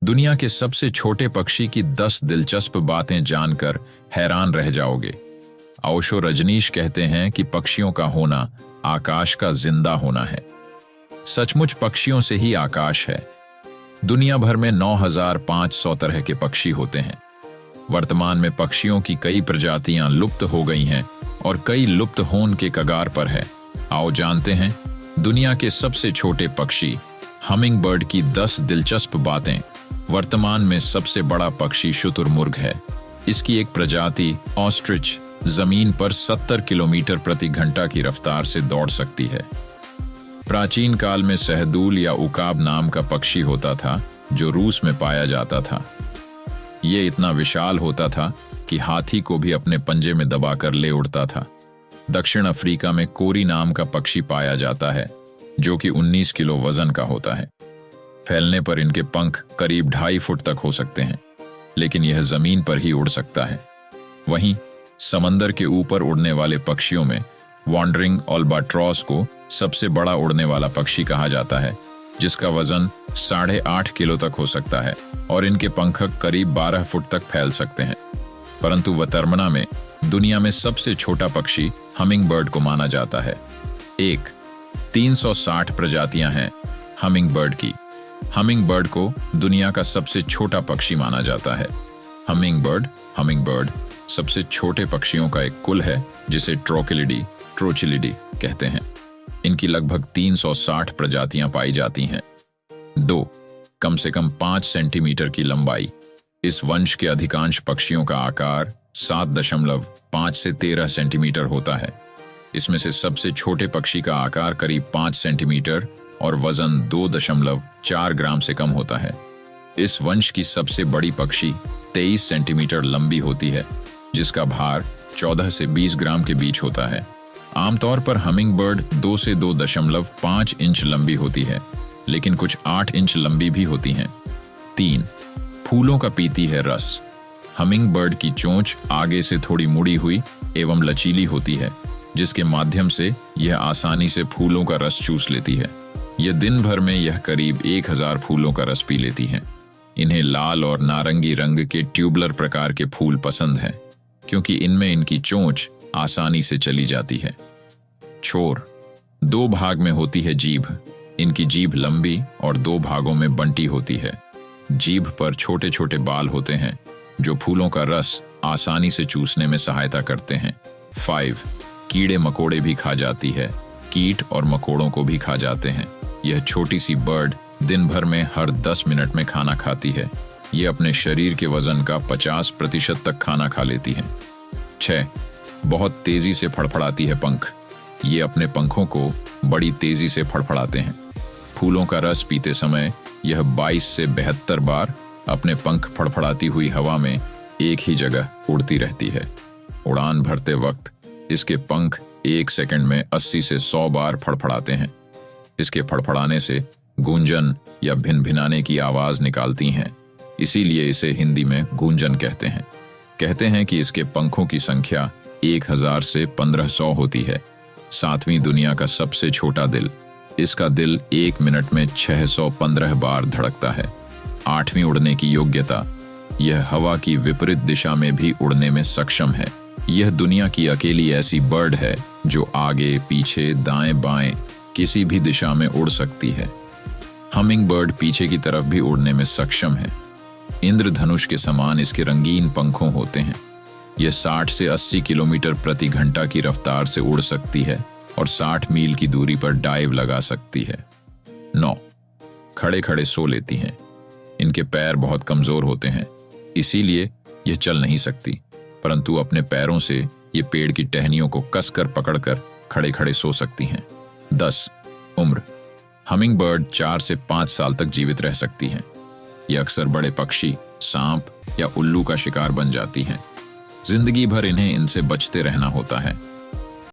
दुनिया के सबसे छोटे पक्षी की 10 दिलचस्प बातें जानकर हैरान रह जाओगे। ओशो रजनीश कहते हैं कि पक्षियों का होना आकाश का जिंदा होना है। सचमुच पक्षियों से ही आकाश है। दुनिया भर में 9,500 तरह के पक्षी होते हैं। वर्तमान में पक्षियों की कई प्रजातियां लुप्त हो गई हैं और कई लुप्त होने के कगार पर है। आओ जानते हैं दुनिया के सबसे छोटे पक्षी हमिंग बर्ड की 10 दिलचस्प बातें। वर्तमान में सबसे बड़ा पक्षी शुतुरमुर्ग है। इसकी एक प्रजाति ऑस्ट्रिच जमीन पर 70 किलोमीटर प्रति घंटा की रफ्तार से दौड़ सकती है। प्राचीन काल में सहदूल या उकाब नाम का पक्षी होता था जो रूस में पाया जाता था। ये इतना विशाल होता था कि हाथी को भी अपने पंजे में दबाकर ले उड़ता था। दक्षिण अफ्रीका में कोरी नाम का पक्षी पाया जाता है जो कि 19 किलो वजन का होता है। फैलने पर इनके पंख करीब 2.5 फुट तक हो सकते हैं, लेकिन यह जमीन पर ही उड़ सकता है। वहीं समंदर के ऊपर उड़ने वाले पक्षियों में वॉन्डरिंग अल्बाट्रॉस को सबसे बड़ा उड़ने वाला पक्षी कहा जाता है, जिसका वजन 8.5 किलो तक हो सकता है और इनके पंख करीब 12 फुट तक फैल सकते हैं। परंतु वर्तमान में दुनिया में सबसे छोटा पक्षी हमिंग बर्ड को माना जाता है। 360 प्रजातियां हैं हमिंग बर्ड की। हमिंग बर्ड को दुनिया का सबसे छोटा पक्षी माना जाता है। हमिंग बर्ड सबसे छोटे पक्षियों का एक कुल है जिसे ट्रोचिलिडी कहते हैं। इनकी लगभग 360 प्रजातियां पाई जाती हैं। 2 कम से कम 5 सेंटीमीटर की लंबाई। इस वंश के अधिकांश पक्षियों का आकार 7.5 से 13 सेंटीमीटर होता है। इसमें से सबसे छोटे पक्षी का आकार करीब 5 सेंटीमीटर और वजन 2.4 ग्राम से कम होता है। इस वंश की सबसे बड़ी पक्षी 23 सेंटीमीटर लंबी होती है, जिसका भार 14 से 20 ग्राम के बीच होता है। आमतौर पर हमिंग बर्ड 2 से 2.5 इंच लंबी होती है, लेकिन कुछ 8 इंच लंबी भी होती हैं। 3 फूलों का पीती है रस। हमिंग बर्ड की चोंच आगे से थोड़ी मुड़ी हुई एवं लचीली होती है, जिसके माध्यम से यह आसानी से फूलों का रस चूस लेती है। यह दिन भर में यह करीब 1000 फूलों का रस पी लेती हैं। इन्हें लाल और नारंगी रंग के ट्यूबलर प्रकार के फूल पसंद हैं, क्योंकि इनमें इनकी चोंच आसानी से चली जाती है। छोर 2 भाग में होती है जीभ। इनकी जीभ लंबी और 2 भागों में बंटी होती है। जीभ पर छोटे छोटे बाल होते हैं जो फूलों का रस आसानी से चूसने में सहायता करते हैं। 5 कीड़े मकोड़े भी खा जाती है। कीट और मकोड़ों को भी खा जाते हैं। यह छोटी सी बर्ड दिन भर में हर 10 मिनट में खाना खाती है। यह अपने शरीर के वजन का 50% तक खाना खा लेती है। 6 बहुत तेजी से फड़फड़ाती है पंख। ये अपने पंखों को बड़ी तेजी से फड़फड़ाते हैं। फूलों का रस पीते समय यह 22 से 72 बार अपने पंख फड़फड़ाती हुई हवा में एक ही जगह उड़ती रहती है। उड़ान भरते वक्त इसके पंख 1 सेकंड में 80 से 100 बार फड़फड़ाते हैं। इसके फड़फड़ाने से गूंजन या भिनभिनाने की आवाज निकालती हैं, इसीलिए इसे हिंदी में गूंजन कहते हैं। कहते हैं कि इसके पंखों की संख्या 1000 से 1500 होती है। 7वीं दुनिया का सबसे छोटा दिल। इसका दिल 1 मिनट में 615 बार धड़कता है। 8वीं उड़ने की योग्यता। यह हवा की विपरीत दिशा में भी उड़ने में सक्षम है। यह दुनिया की अकेली ऐसी बर्ड है जो आगे पीछे दाएं बाएं किसी भी दिशा में उड़ सकती है। हमिंग बर्ड पीछे की तरफ भी उड़ने में सक्षम है। इंद्रधनुष के समान इसके रंगीन पंखों होते हैं। यह 60 से 80 किलोमीटर प्रति घंटा की रफ्तार से उड़ सकती है और 60 मील की दूरी पर डाइव लगा सकती है। 9 खड़े खड़े सो लेती हैं। इनके पैर बहुत कमजोर होते हैं, इसीलिए यह चल नहीं सकती, परंतु अपने पैरों से ये पेड़ की टहनियों को कसकर पकड़कर खड़े खड़े सो सकती हैं। 10 उम्र। हमिंग बर्ड 4 से 5 साल तक जीवित रह सकती हैं। ये अक्सर बड़े पक्षी, सांप या उल्लू का शिकार बन जाती हैं। जिंदगी भर इन्हें इनसे बचते रहना होता है।